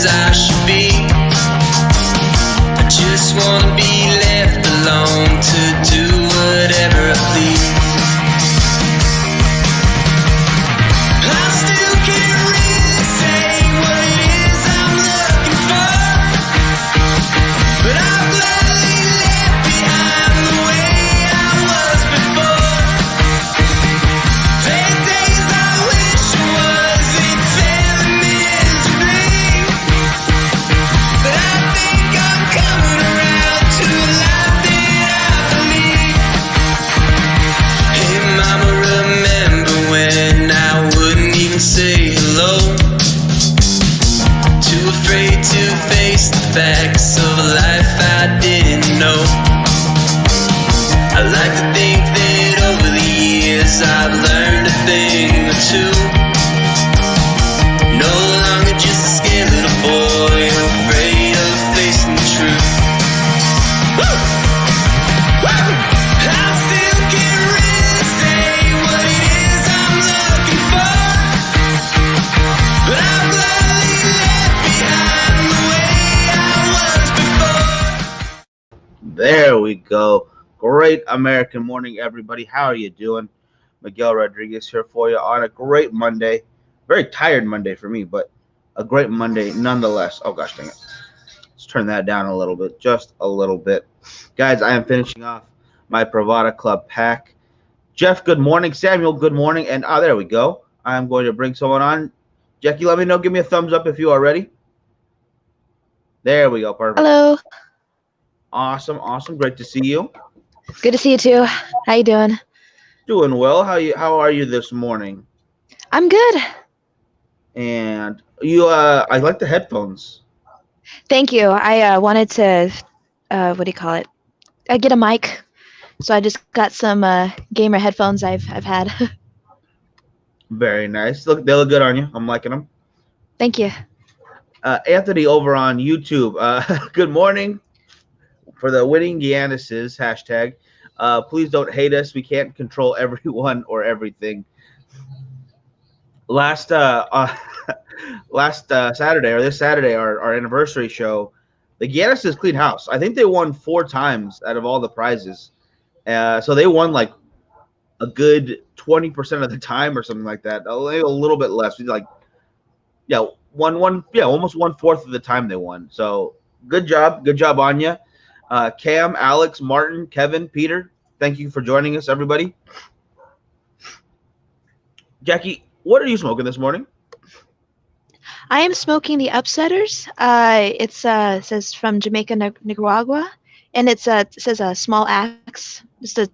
I should be. I just wanna be left alone to do whatever I please. I still can't really say what it is I'm looking for, but I'm gladly left behind the way I was before. There are days I wish I wasn't failing miserably, but I think I'm coming around to a life that I believe. Hey mama, remember when I wouldn't even say hello? Too afraid to face the facts of a life I didn't know. I like to think that over the years I've learned a thing or two. No longer just a scared little boy afraid of facing the truth. Woo! Woo! I still can't really say what it is I'm looking for, but I'm gladly left behind the way I was before. There we go. Great American morning, everybody. How are you doing? Miguel Rodriguez here for you on a great Monday. Very tired Monday for me, but a great Monday nonetheless. Oh, gosh dang it. Let's turn that down a little bit, just a little bit. Guys, I am finishing off my Pravada Club pack. Jeff, good morning. Samuel, good morning. And there we go. I'm going to bring someone on. Jackie, let me know. Give me a thumbs up if you are ready. There we go. Perfect. Hello. Awesome, awesome. Great to see you. Good to see you too. How you doing? Doing well. How are you this morning? I'm good. And you I like the headphones. Thank you. I wanted to what do you call it? I get a mic. So I just got some gamer headphones I've had. Very nice. They look good on you. I'm liking them. Thank you. Anthony over on YouTube. Good morning for the winning Giannis's hashtag. Please don't hate us. We can't control everyone or everything. Last Saturday, or this Saturday, our anniversary show, the Giannis's cleaned house. I think they won 4 times out of all the prizes. So they won like a good 20% of the time or something like that. A little bit less. Like, yeah, almost 1/4 of the time they won. So good job on you. Cam, Alex, Martin, Kevin, Peter, thank you for joining us, everybody. Jackie, what are you smoking this morning? I am smoking the Upsetters. It says from Jamaica, Nicaragua, and it says a small axe, just a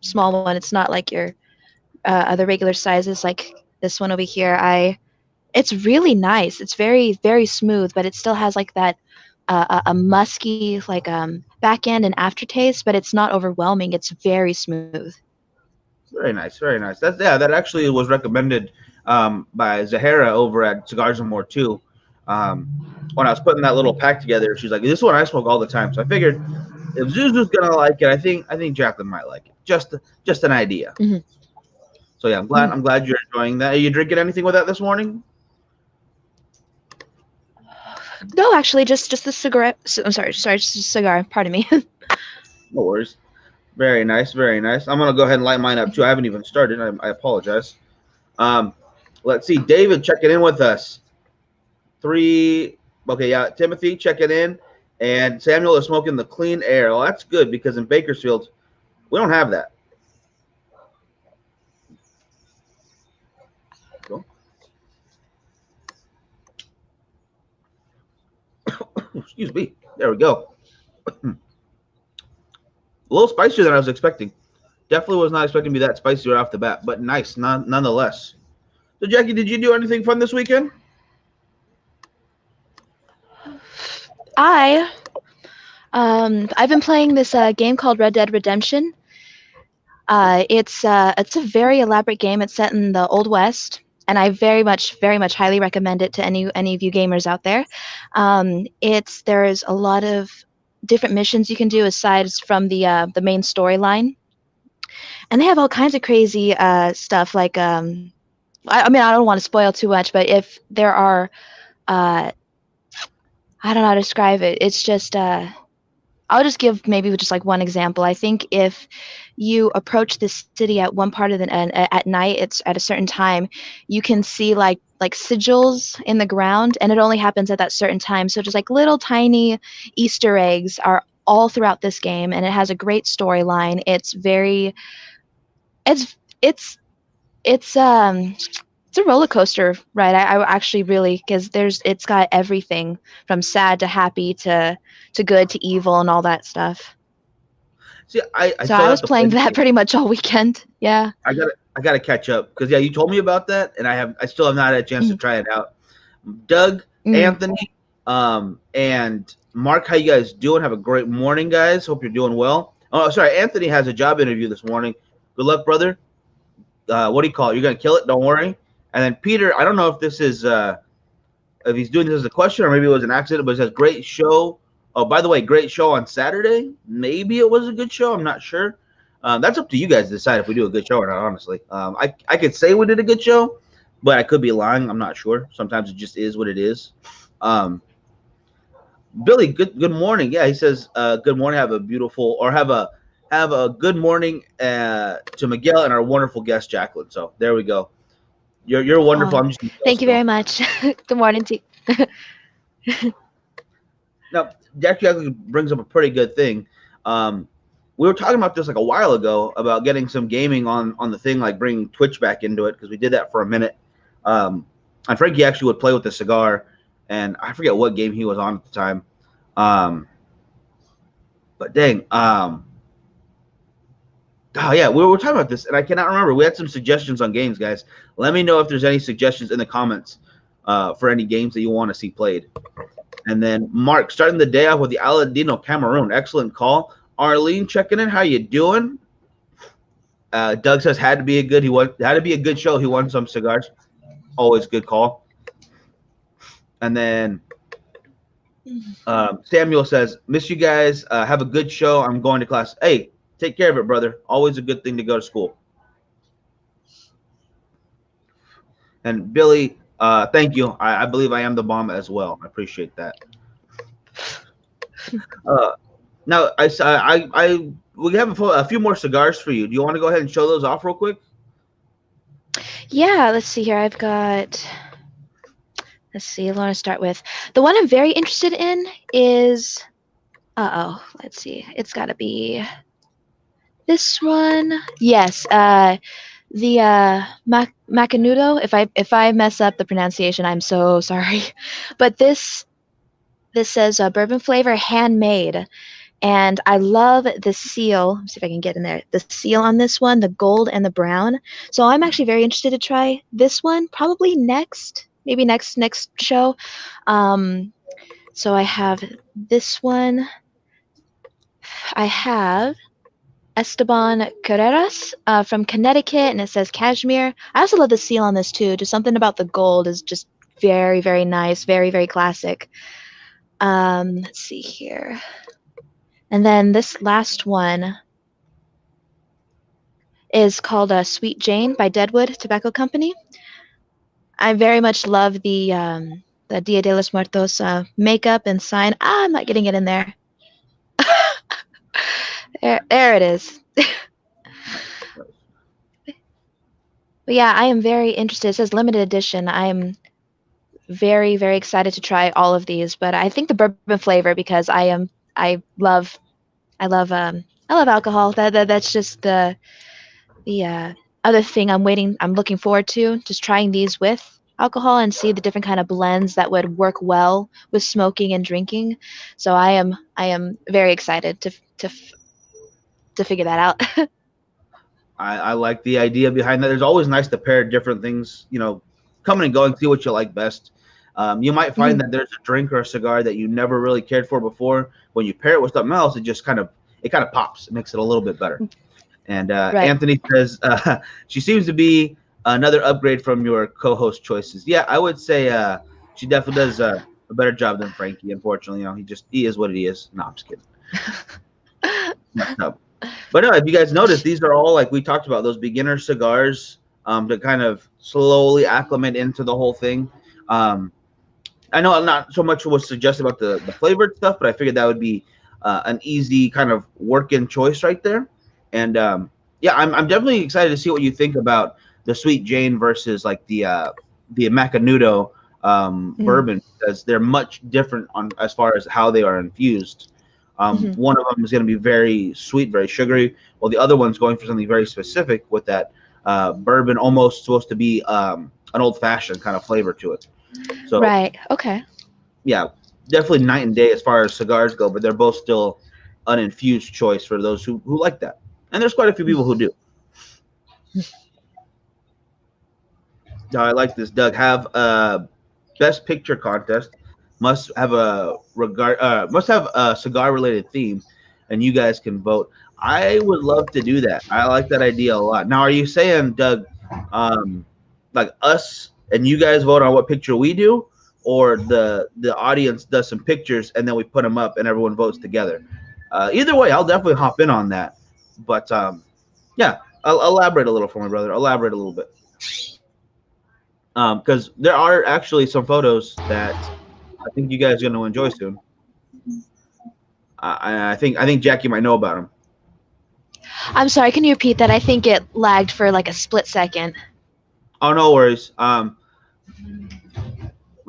small one. It's not like your other regular sizes like this one over here. It's really nice. It's very, very smooth, but it still has like that a musky like back end and aftertaste, but it's not overwhelming. It's very smooth. Very nice, very nice. That actually was recommended by Zahara over at Cigars and More too. When I was putting that little pack together, she's like, "This is what I smoke all the time." So I figured if Zuzu's gonna like it, I think Jacqueline might like it. Just an idea. Mm-hmm. So yeah, I'm glad you're enjoying that. Are you drinking anything with that this morning? No, actually, just the cigarette. I'm sorry, just a cigar. Pardon me. No worries. Very nice, very nice. I'm gonna go ahead and light mine up too. I haven't even started. I apologize. Let's see. David checking in with us. 3. Okay, yeah. Timothy checking in, and Samuel is smoking the clean air. Well, that's good because in Bakersfield, we don't have that. Cool. Excuse me. There we go. A little spicier than I was expecting. Definitely was not expecting to be that spicy right off the bat, but nice nonetheless. So, Jackie, did you do anything fun this weekend? I've been playing this game called Red Dead Redemption. It's a very elaborate game. It's set in the Old West, and I very much highly recommend it to any of you gamers out there. There's a lot of different missions you can do aside from the main storyline, and they have all kinds of crazy stuff. Like I don't want to spoil too much, but if there are I don't know how to describe it. It's just I'll just give maybe just like one example. I think if you approach the city at one part of the at night, it's at a certain time, you can see like sigils in the ground, and it only happens at that certain time. So just like little tiny Easter eggs are all throughout this game, and it has a great storyline. It's it's a roller coaster ride. I actually really because it's got everything from sad to happy to good to evil and all that stuff. See, I So still I have was to play playing the that game. pretty much all weekend. Yeah. I gotta catch up because yeah, you told me about that, and I still have not had a chance to Mm, try it out. Doug, mm. Anthony, and Mark, how you guys doing? Have a great morning, guys. Hope you're doing well. Oh, sorry, Anthony has a job interview this morning. Good luck, brother. What do you call it? You're gonna kill it. Don't worry. And then Peter, I don't know if this is if he's doing this as a question or maybe it was an accident, but it says great show. Oh, by the way, great show on Saturday. Maybe it was a good show. I'm not sure. That's up to you guys to decide if we do a good show or not. Honestly, I could say we did a good show, but I could be lying. I'm not sure. Sometimes it just is what it is. Um, Billy, good morning. Yeah, he says good morning. Have a beautiful or have a good morning to Miguel and our wonderful guest Jacqueline. So there we go. You're wonderful. Oh, I'm just Miguel thank you very still. much. Good morning to you. Now, that actually brings up a pretty good thing. Um, we were talking about this like a while ago about getting some gaming on the thing, like bringing Twitch back into it because we did that for a minute. And Frankie actually would play with the cigar, and I forget what game he was on at the time. Um, but dang, oh yeah, we were talking about this, and I cannot remember. We had some suggestions on games, guys. Let me know if there's any suggestions in the comments for any games that you want to see played. And then Mark starting the day off with the Aladino Cameroon. Excellent call. Arlene checking in. How you doing? Doug says had to be a good show. He won some cigars. Always good call. And then Samuel says, miss you guys. Have a good show. I'm going to class. Hey, take care of it, brother. Always a good thing to go to school. And Billy, thank you. I believe I am the bomb as well. I appreciate that. Now, we have a few more cigars for you. Do you want to go ahead and show those off real quick? Yeah, let's see here. I've got. Let's see. I want to start with the one I'm very interested in is. Let's see. It's got to be this one. Yes. The Macanudo. If I mess up the pronunciation, I'm so sorry. But this says bourbon flavor handmade. And I love the seal. Let's see if I can get in there. The seal on this one, the gold and the brown. So I'm actually very interested to try this one, probably maybe next show. So I have this one. I have Esteban Carreras from Connecticut, and it says cashmere. I also love the seal on this too. Just something about the gold is just very, very nice, very, very classic. Let's see here. And then this last one is called Sweet Jane by Deadwood Tobacco Company. I very much love the Dia de los Muertos makeup and sign. I'm not getting it in there. There it is. But yeah, I am very interested. It says limited edition. I am very, very excited to try all of these. But I think the bourbon flavor because I love alcohol. That's just the other thing I'm looking forward to, just trying these with alcohol and see the different kind of blends that would work well with smoking and drinking. So I am very excited to figure that out. I like the idea behind that. There's always nice to pair different things, coming and going, see what you like best. You might find Mhm. that there's a drink or a cigar that you never really cared for before. When you pair it with something else, it kind of pops. It makes it a little bit better. And Right. Anthony says she seems to be another upgrade from your co-host choices. Yeah, I would say she definitely does a better job than Frankie. Unfortunately, he is what he is. No, I'm just kidding. No. But no, if you guys notice, these are all like we talked about those beginner cigars to kind of slowly acclimate into the whole thing. I know not so much was suggested about the flavored stuff, but I figured that would be an easy kind of work-in choice right there. And yeah, I'm definitely excited to see what you think about the Sweet Jane versus like the Macanudo Mm. bourbon, because they're much different on as far as how they are infused. Hmm. One of them is going to be very sweet, very sugary, while the other one's going for something very specific with that bourbon, almost supposed to be an old fashioned kind of flavor to it. So Right. Okay. yeah, definitely night and day as far as cigars go, but they're both still an infused choice for those who like that. And there's quite a few people who do. I like this, Doug. Have a best picture contest. Must have a cigar related theme, and you guys can vote. I would love to do that. I like that idea a lot. Now, are you saying, Doug, um, like us and you guys vote on what picture we do, or the audience does some pictures and then we put them up and everyone votes together? Either way, I'll definitely hop in on that. But yeah, I'll elaborate a little for my brother. Elaborate a little bit. Because there are actually some photos that I think you guys are going to enjoy soon. I think Jackie might know about them. I'm sorry. Can you repeat that? I think it lagged for like a split second. Oh, no worries. 1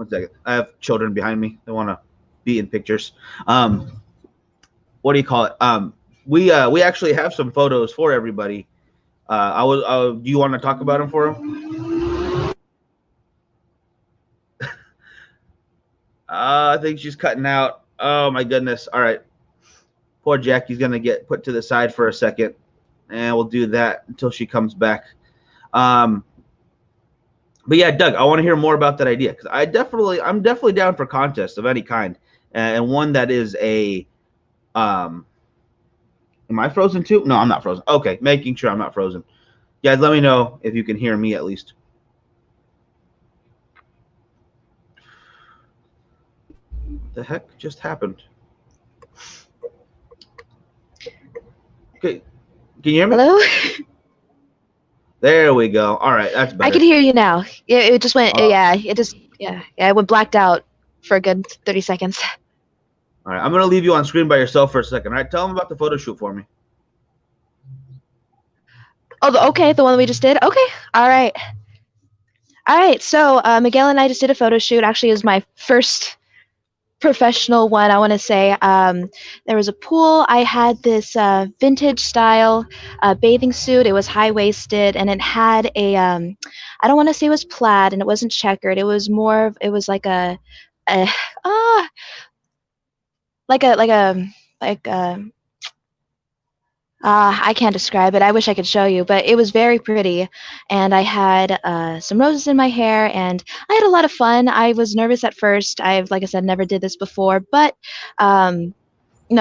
second. I have children behind me. They want to be in pictures. What do you call it? We actually have some photos for everybody. Do you want to talk about them for them? I think she's cutting out. Oh my goodness. All right. Poor Jackie's gonna get put to the side for a second, and we'll do that until she comes back. Um, but yeah, Doug, I want to hear more about that idea, because I'm definitely down for contests of any kind, and one that is a um. Am I frozen too? No, I'm not frozen. Okay, making sure I'm not frozen. Guys, let me know if you can hear me at least. What the heck just happened? Okay, can you hear me? Hello. There we go. All right, that's I can better. hear you now. It just went. Uh, Yeah. It just. Yeah. Yeah. It went blacked out for a good 30 seconds. All right, I'm gonna leave you on screen by yourself for a second. All right, tell them about the photo shoot for me. Oh, okay. The one we just did. Okay. All right. All right. So Miguel and I just did a photo shoot. Actually, it was my first professional one, I want to say. There was a pool. I had this vintage style bathing suit. It was high waisted, and it had a I don't want to say it was plaid, and it wasn't checkered. It was more of, it was a ah like a I can't describe it. I wish I could show you, but it was very pretty. And I had some roses in my hair, and I had a lot of fun. I was nervous at first. Like I said, never did this before, but no,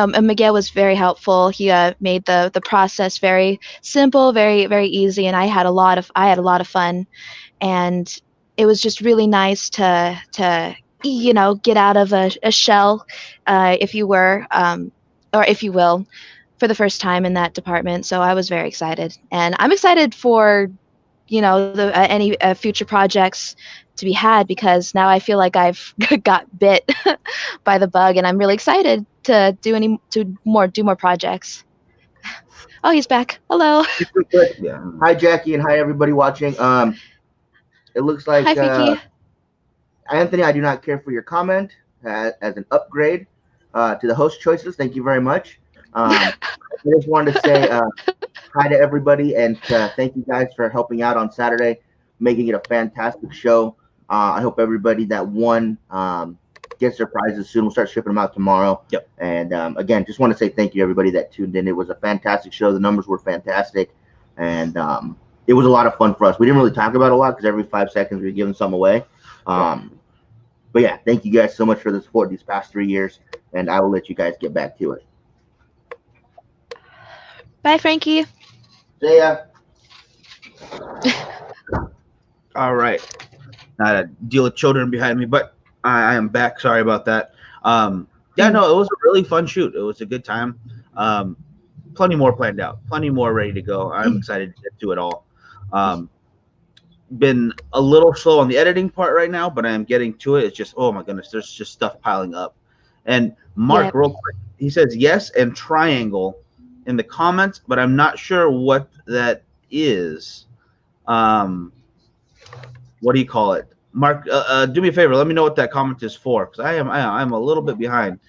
Miguel was very helpful. He made the process very simple, very easy, and I had a lot of fun. And it was just really nice to get out of a shell, if you were, or if you will, for the first time in that department. So I was very excited, and I'm excited for the any future projects to be had, because now I feel like I've got bit by the bug, and I'm really excited to do more projects. Oh, he's back. Hello. Quick, quick. Yeah. Hi, Jackie, and hi, everybody watching. It looks Hi, like Frankie. Anthony, I do not care for your comment as an upgrade to the host choices. Thank you very much. I just wanted to say hi to everybody and thank you guys for helping out on Saturday, making it a fantastic show. I hope everybody that won gets their prizes soon. We'll start shipping them out tomorrow. Yep. And again, just want to say thank you to everybody that tuned in. It was a fantastic show. The numbers were fantastic. And it was a lot of fun for us. We didn't really talk about it a lot because every 5 seconds we were giving some away. But yeah, thank you guys so much for the support these past 3 years. And I will let you guys get back to it. Bye, Frankie. See ya. All right. Deal with children behind me, but I am back. Sorry about that. Yeah, no, it was a really fun shoot. It was a good time. Plenty more planned out. Plenty more ready to go. I'm excited to get to it all. been a little slow on the editing part right now, but I am getting to it. It's just, oh my goodness, there's just stuff piling up. And Mark, Yep. real quick, he says yes and triangle in the comments, but I'm not sure what that is. What do you call it? Mark, do me a favor. Let me know what that comment is for, because I'm a little bit behind.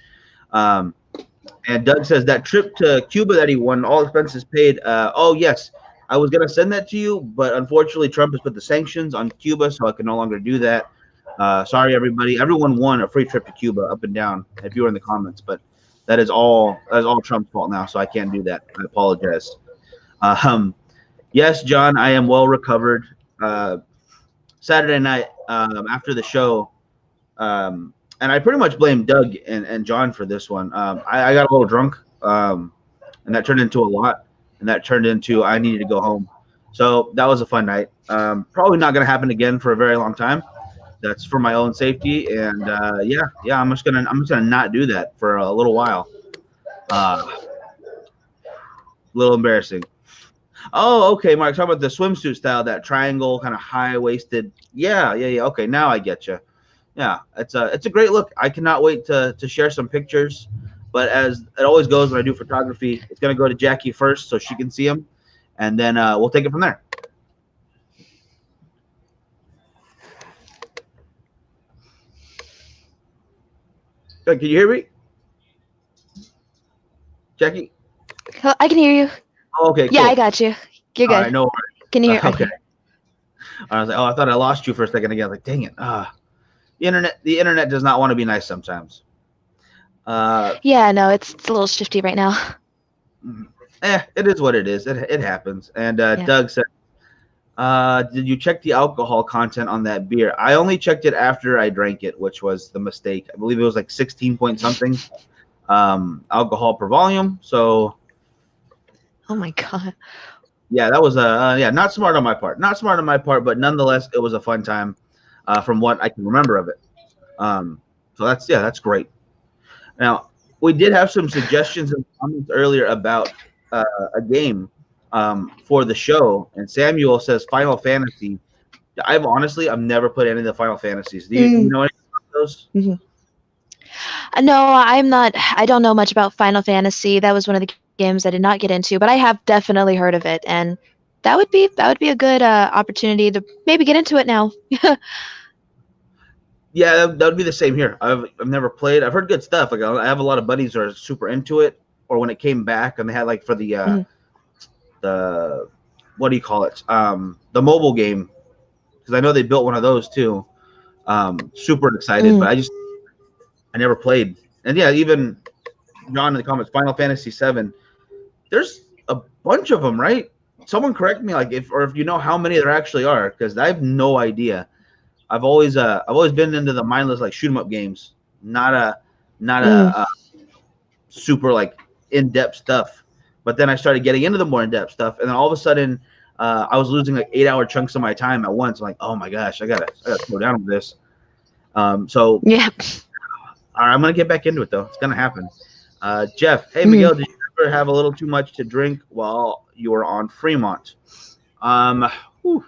Um, and Doug says that trip to Cuba that he won, all expenses paid. Oh yes, I was gonna send that to you, but unfortunately Trump has put the sanctions on Cuba, so I can no longer do that. Sorry, everybody. Everyone won a free trip to Cuba, up and down. If you were in the comments, but that is all Trump's fault now, so I can't do that. I apologize. Um, yes, John, I am well recovered. Saturday night after the show, and I pretty much blame Doug and John for this one. I got a little drunk, and that turned into a lot, and that turned into I needed to go home. So that was a fun night. Probably not going to happen again for a very long time. That's for my own safety, and yeah, I'm just gonna not do that for a little while. A little embarrassing. Oh, okay, Mark. Talk about the swimsuit style, that triangle, kind of high waisted. Yeah. Okay, now I get you. Yeah, it's a great look. I cannot wait to share some pictures. But as it always goes when I do photography, it's gonna go to Jackie first so she can see them, and then we'll take it from there. Can you hear me, Jackie? I can hear you. Oh, okay, Yeah, cool. I got you. You're All good. right, no Can you hear? worries. Okay. I was like, oh, I thought I lost you for a second again. I was like, dang it. The internet does not want to be nice sometimes. Yeah, no, it's a little shifty right now. It is what it is. It happens. And Yeah. Doug said, did you check the alcohol content on that beer? I only checked it after I drank it, which was the mistake. I believe it was like 16 point something alcohol per volume. So Oh my god. yeah, that was not smart on my part. Not smart on my part, but nonetheless, it was a fun time from what I can remember of it. So that's great. Now, we did have some suggestions and comments earlier about a game for the show, and Samuel says Final Fantasy. I've never played any of the Final Fantasies. Do you know anything about those? No, I'm not. I don't know much about Final Fantasy. That was one of the games I did not get into, but I have definitely heard of it, and that would be a good opportunity to maybe get into it now. Yeah, that would be the same here. I've never played. I've heard good stuff. Like I have a lot of buddies who are super into it, or when it came back and they had like for the what do you call it? The mobile game, because I know they built one of those too. Super excited, but I never played. And yeah, even John in the comments, Final Fantasy VII. There's a bunch of them, right? Someone correct me, like if you know how many there actually are, because I have no idea. I've always been into the mindless like shoot 'em up games, not a super like in depth stuff. But then I started getting into the more in depth stuff, and then all of a sudden, I was losing like 8 hour chunks of my time at once. I'm like, oh my gosh, I gotta slow down with this. So Yeah. all right, I'm gonna get back into it though. It's gonna happen. Jeff, hey Miguel, did you ever have a little too much to drink while you were on Fremont? Whew.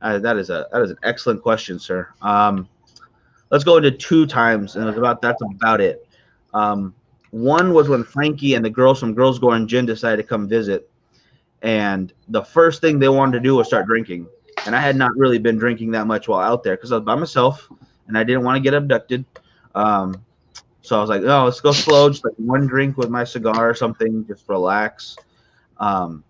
That is an excellent question, sir. Let's go into two times, and that's about it. One was when Frankie and the girls from Girls Going Gin decided to come visit, and the first thing they wanted to do was start drinking. And I had not really been drinking that much while out there because I was by myself, and I didn't want to get abducted. So I was like, oh, let's go slow, just like one drink with my cigar or something, just relax. And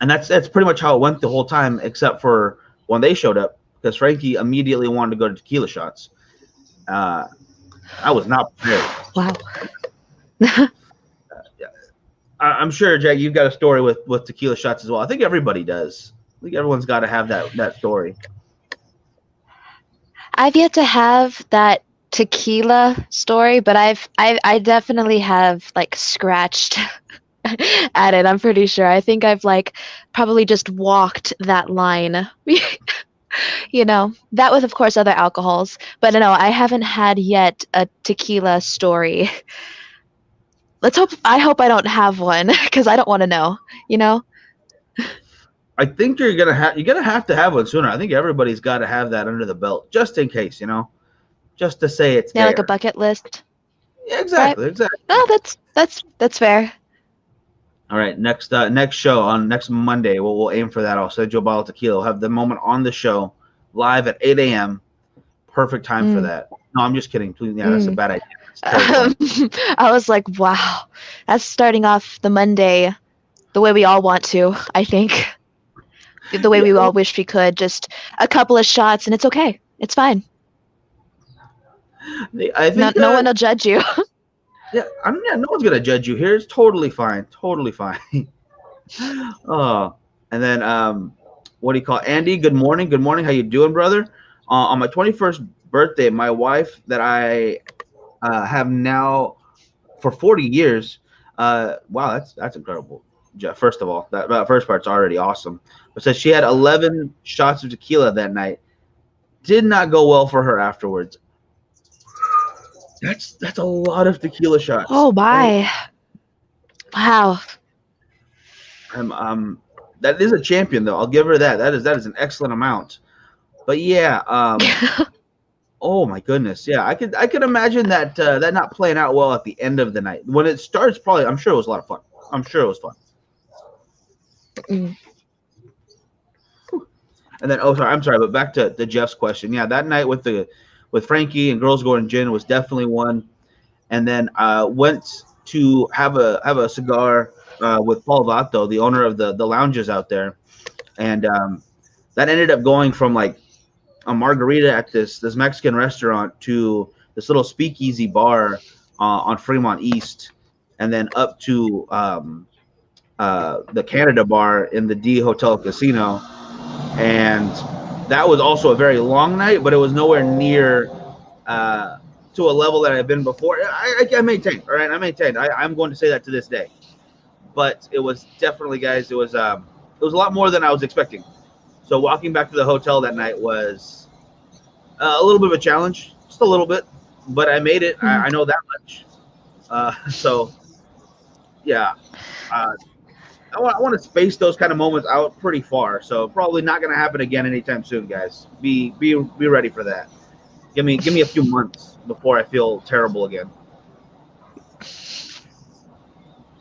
that's pretty much how it went the whole time, except for when they showed up, because Frankie immediately wanted to go to tequila shots. I was not prepared. Wow. I'm sure, Jack, you've got a story with tequila shots as well. I think everybody does. I think everyone's got to have that story. I've yet to have that tequila story, but I definitely have like scratched at it. I'm pretty sure. I think I've like probably just walked that line. That with of course other alcohols, but no, I haven't had yet a tequila story. I hope I don't have one because I don't want to know. I think you're gonna have to have one sooner. I think everybody's got to have that under the belt, just in case, just to say it's Yeah, like a there. bucket list, Yeah, right? exactly. No, that's fair. All right, next show on next Monday, we'll aim for that. I'll send you a bottle of tequila. We'll have the moment on the show live at 8 a.m. Perfect time for Mm, that. No, I'm just kidding. Please, yeah, that's a mm. bad idea. That's a terrible idea. I was like, wow, that's starting off the Monday the way we all want to, I think. The way Yeah, we all wish we could. Just a couple of shots and it's okay. It's fine. I No, think no one will judge you. yeah, no one's gonna judge you here. It's totally fine. Totally fine. Oh, and then what do you call it? Andy? Good morning. Good morning. How you doing, brother? On my 21st birthday, my wife that I have now for 40 years. Wow, that's incredible, Jeff. First of all, that first part's already awesome. But says she had 11 shots of tequila that night. Did not go well for her afterwards. That's a lot of tequila shots. Oh my. Wow. That is a champion though. I'll give her that. That is an excellent amount. But yeah, oh my goodness, yeah. I could imagine that not playing out well at the end of the night. When it starts, probably I'm sure it was a lot of fun. I'm sure it was fun. Mm. And then I'm sorry, but back to Jeff's question. Yeah, that night with Frankie and Girls Going Gin was definitely one. And then went to have a cigar with Paul Vato, the owner of the lounges out there, and that ended up going from like a margarita at this Mexican restaurant to this little speakeasy bar on Fremont East, and then up to the Canada bar in the D Hotel Casino, and that was also a very long night, but it was nowhere near uh, to a level that I've been before. I maintain, all right, I maintain. I'm going to say that to this day, but it was definitely, guys, it was a lot more than I was expecting. So walking back to the hotel that night was a little bit of a challenge, just a little bit, but I made it. I know that much. So yeah, uh, I want to space those kind of moments out pretty far. So probably not going to happen again anytime soon, guys. Be ready for that. Give me a few months before I feel terrible again.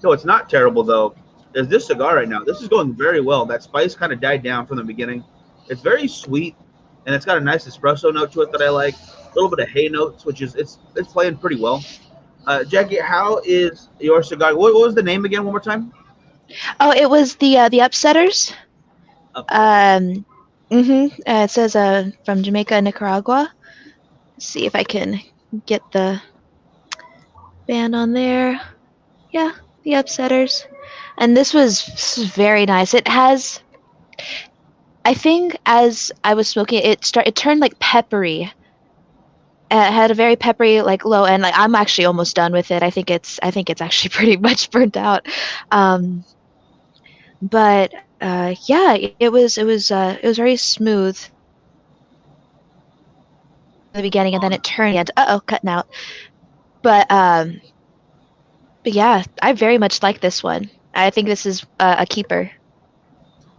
No, it's not terrible though. There's this cigar right now. This is going very well. That spice kind of died down from the beginning. It's very sweet, and it's got a nice espresso note to it that I like. A little bit of hay notes, which is it's playing pretty well. Jackie, how is your cigar? What was the name again? One more time. Oh, it was the upsetters. Upsetter. It says from Jamaica, Nicaragua. Let's see if I can get the band on there. Yeah, the upsetters. And this was very nice. It has, I think, as I was smoking it turned like peppery. It had a very peppery like low end. Like I'm actually almost done with it. I think it's actually pretty much burnt out. Um, but yeah, it was very smooth in the beginning, and then it turned. Uh-oh, cutting out. But but yeah, I very much like this one. I think this is a keeper,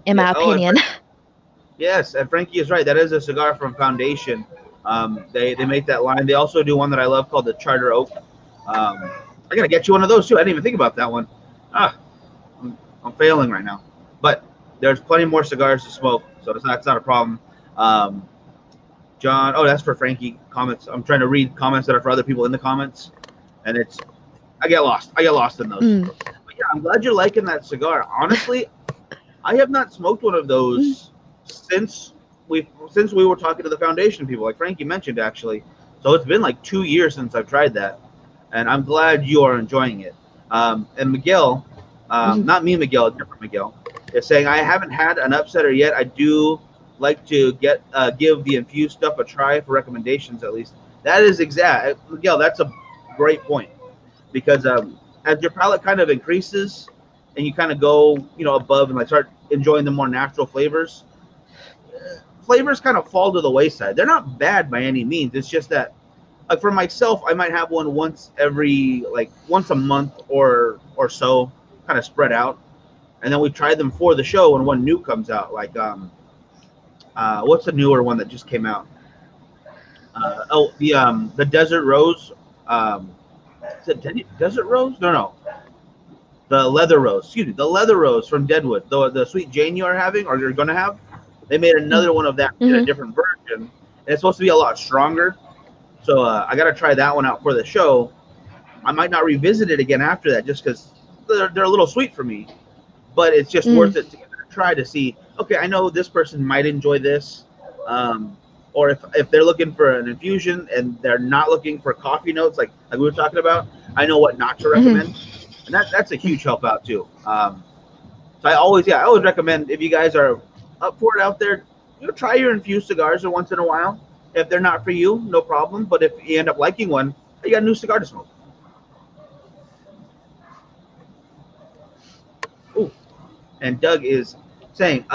in Yeah. my Oh, opinion. yes, and Frankie is right. That is a cigar from Foundation. They make that line. They also do one that I love called the Charter Oak. I gotta get you one of those too. I didn't even think about that one. Ah, I'm failing right now, but there's plenty more cigars to smoke, so that's not a problem. Um, John, oh, that's for Frankie comments. I'm trying to read comments that are for other people in the comments, and I get lost. I get lost in those. Mm. But yeah, I'm glad you're liking that cigar. Honestly, I have not smoked one of those since we were talking to the Foundation people, like Frankie mentioned, actually. So it's been like 2 years since I've tried that, and I'm glad you are enjoying it. And Miguel, not me, Miguel, different Miguel, is saying I haven't had an upsetter yet. I do like to give the infused stuff a try for recommendations at least. That is exact, Miguel. That's a great point because as your palate kind of increases and you kind of go above and like start enjoying the more natural flavors kind of fall to the wayside. They're not bad by any means. It's just that like for myself, I might have one once a month or so, kind of spread out. and then we try them for the show when one new comes out. Like what's the newer one that just came out? The Desert Rose. Is it Desert Rose? No. The Leather Rose. Excuse me, the Leather Rose from Deadwood. The Sweet Jane you are having, or you're gonna have. They made another one of that in a different version, and it's supposed to be a lot stronger. So I got to try that one out for the show. I might not revisit it again after that, just because they're a little sweet for me. But it's just worth it to try to see. Okay, I know this person might enjoy this, or if they're looking for an infusion and they're not looking for coffee notes, like we were talking about, I know what not to recommend, and that's a huge help out too. So I always recommend, if you guys are up for it out there, try your infused cigars once in a while. If they're not for you, no problem. But if you end up liking one, you got a new cigar to smoke. Ooh. And Doug is saying,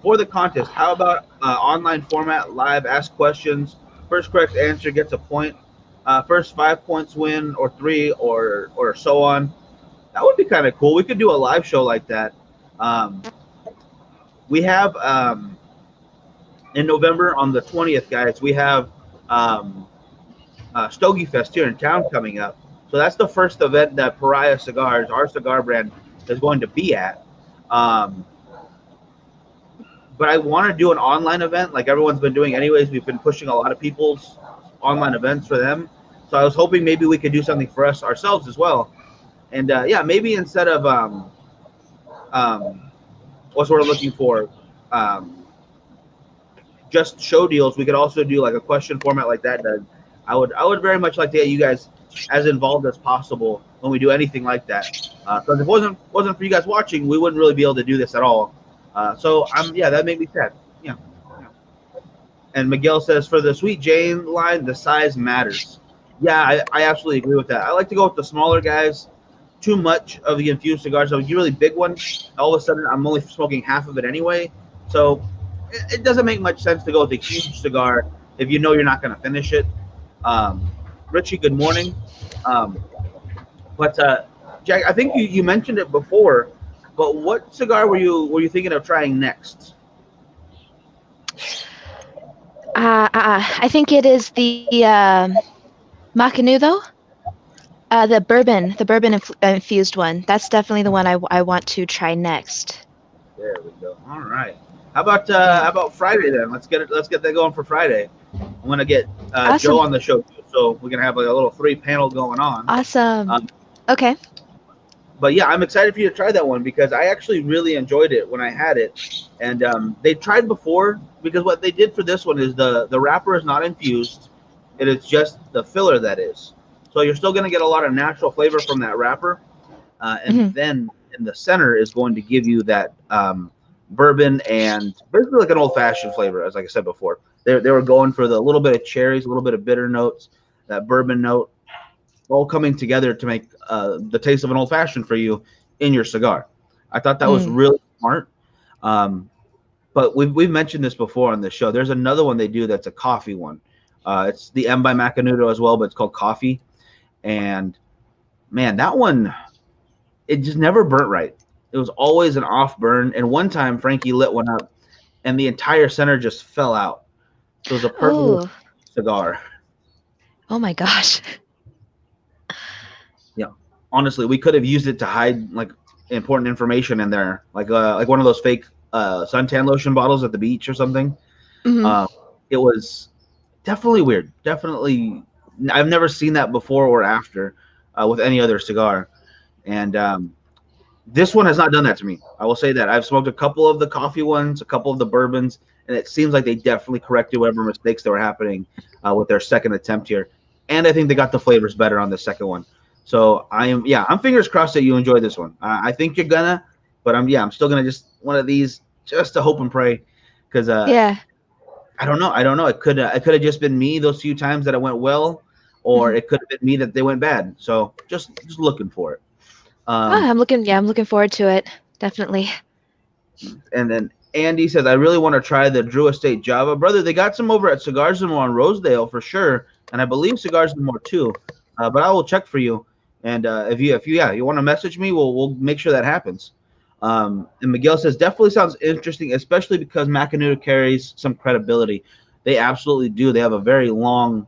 for the contest, how about online format, live, ask questions, first correct answer gets a point, first 5 points win, or 3, or so on. That would be kind of cool. We could do a live show like that. We have in November on the 20th, guys, we have Stogie Fest here in town coming up. So that's the first event that Pariah Cigars, our cigar brand, is going to be at. But I want to do an online event like everyone's been doing anyways. We've been pushing a lot of people's online events for them. So I was hoping maybe we could do something for us ourselves as well. And maybe instead of what's what we're looking for, just show deals, we could also do like a question format like that. I would very much like to get you guys as involved as possible when we do anything like that. Because if it wasn't for you guys watching, we wouldn't really be able to do this at all. So that made me sad. Yeah. And Miguel says, for the Sweet Jane line, the size matters. Yeah, I absolutely agree with that. I like to go with the smaller guys. Too much of the infused cigars, so you really big one, all of a sudden I'm only smoking half of it anyway. So it doesn't make much sense to go with a huge cigar if you know you're not going to finish it. Richie, good morning. But Jack, I think you mentioned it before, but what cigar were you thinking of trying next? I think it is the Macanudo. The bourbon infused one. That's definitely the one I want to try next. There we go. All right. How about Friday then? Let's get that going for Friday. I'm gonna get Awesome. Joe on the show too, so we're gonna have like a little 3-panel going on. Awesome. Okay. But yeah, I'm excited for you to try that one because I actually really enjoyed it when I had it. And they tried before, because what they did for this one is the wrapper is not infused. It is just the filler that is. So you're still going to get a lot of natural flavor from that wrapper. And then in the center is going to give you that bourbon and basically like an old-fashioned flavor, as like I said before. They were going for the little bit of cherries, a little bit of bitter notes, that bourbon note, all coming together to make the taste of an old-fashioned for you in your cigar. I thought that was really smart. But we've mentioned this before on the show. There's another one they do that's a coffee one. It's the M by Macanudo as well, but it's called Coffee. And man, that one, it just never burnt right. It was always an off burn. And one time Frankie lit one up and the entire center just fell out. So it was a perfect cigar. Oh my gosh. Yeah. Honestly, we could have used it to hide like important information in there. Like one of those fake suntan lotion bottles at the beach or something. It was definitely weird. Definitely, I've never seen that before or after with any other cigar. And this one has not done that to me. I will say that. I've smoked a couple of the coffee ones, a couple of the bourbons, and it seems like they definitely corrected whatever mistakes that were happening with their second attempt here. And I think they got the flavors better on the second one. So I'm fingers crossed that you enjoy this one. I think you're gonna, but I'm still gonna just one of these just to hope and pray, because I don't know. It could have just been me those few times that it went well, or it could have been me that they went bad. So just looking for it. I'm looking forward to it. Definitely. And then Andy says, I really want to try the Drew Estate Java. Brother, they got some over at Cigars and More on Rosedale for sure, and I believe Cigars and More too. But I will check for you. And if you want to message me, we'll make sure that happens. And Miguel says, definitely sounds interesting, especially because Macanudo carries some credibility. They absolutely do. They have a very long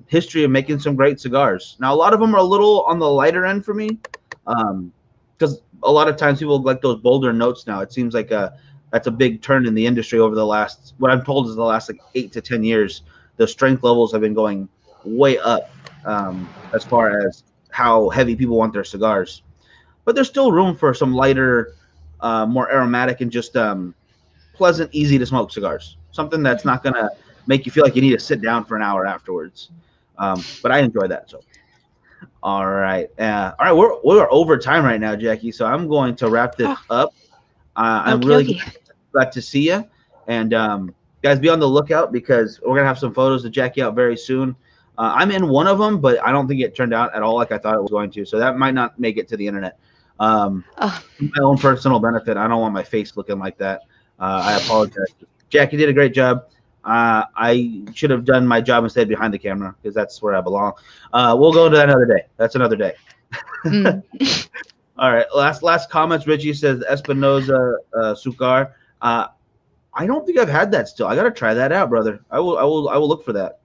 history of making some great cigars. Now, a lot of them are a little on the lighter end for me, because a lot of times people like those bolder notes now. It seems like that's a big turn in the industry over the last, what I'm told is the last like 8 to 10 years. The strength levels have been going way up as far as how heavy people want their cigars. But there's still room for some lighter, more aromatic and just pleasant, easy to smoke cigars. Something that's not gonna make you feel like you need to sit down for an hour afterwards. But I enjoy that. So, all right, we're over time right now, Jackie. So I'm going to wrap this Oh, up. I'm okie really dokie. glad to see you, and guys, be on the lookout because we're gonna have some photos of Jackie out very soon. I'm in one of them, but I don't think it turned out at all like I thought it was going to. So that might not make it to the internet. Oh, For my own personal benefit, I don't want my face looking like that. I apologize. Jackie did a great job. I should have done my job instead behind the camera because that's where I belong. We'll go into that another day. That's another day. mm. All right. Last comments. Richie says Espinosa Cigar. I don't think I've had that still. I gotta try that out, brother. I will look for that.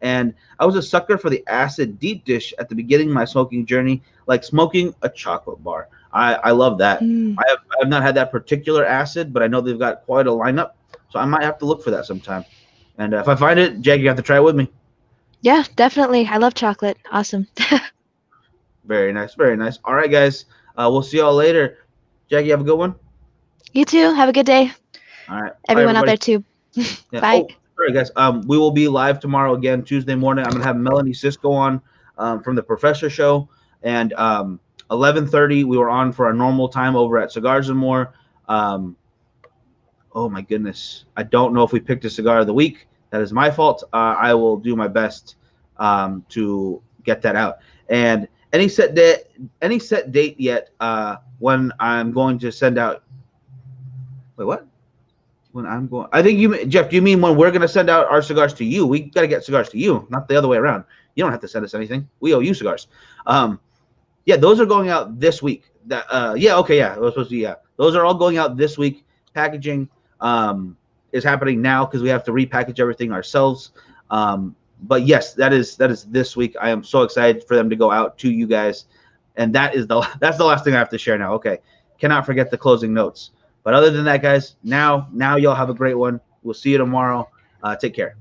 And I was a sucker for the acid deep dish at the beginning of my smoking journey, like smoking a chocolate bar. I love that. Mm. I have not had that particular acid, but I know they've got quite a lineup, so I might have to look for that sometime. And if I find it, Jackie, you have to try it with me. Yeah, definitely. I love chocolate. Awesome. Very nice, very nice. All right, guys. We'll see y'all later. Jackie, have a good one. You too. Have a good day. All right. Bye, Everyone out everybody. there too. Yeah. Bye. Oh, sorry, guys. We will be live tomorrow again, Tuesday morning. I'm gonna have Melanie Cisco on from the Professor Show, and 11:30 we were on for our normal time over at Cigars and More. Oh my goodness, I don't know if we picked a cigar of the week. That is my fault. I will do my best to get that out. And any set date yet? When I'm going to send out. Wait, what? When I'm going, I think you, Jeff. Do you mean when we're going to send out our cigars to you? We got to get cigars to you, not the other way around. You don't have to send us anything. We owe you cigars. Yeah, those are going out this week. Yeah, okay, yeah, it was supposed to be, yeah. Those are all going out this week. Packaging is happening now because we have to repackage everything ourselves. But yes, that is this week. I am so excited for them to go out to you guys, and that's the last thing I have to share now. Okay, cannot forget the closing notes. But other than that, guys, now y'all have a great one. We'll see you tomorrow. Take care.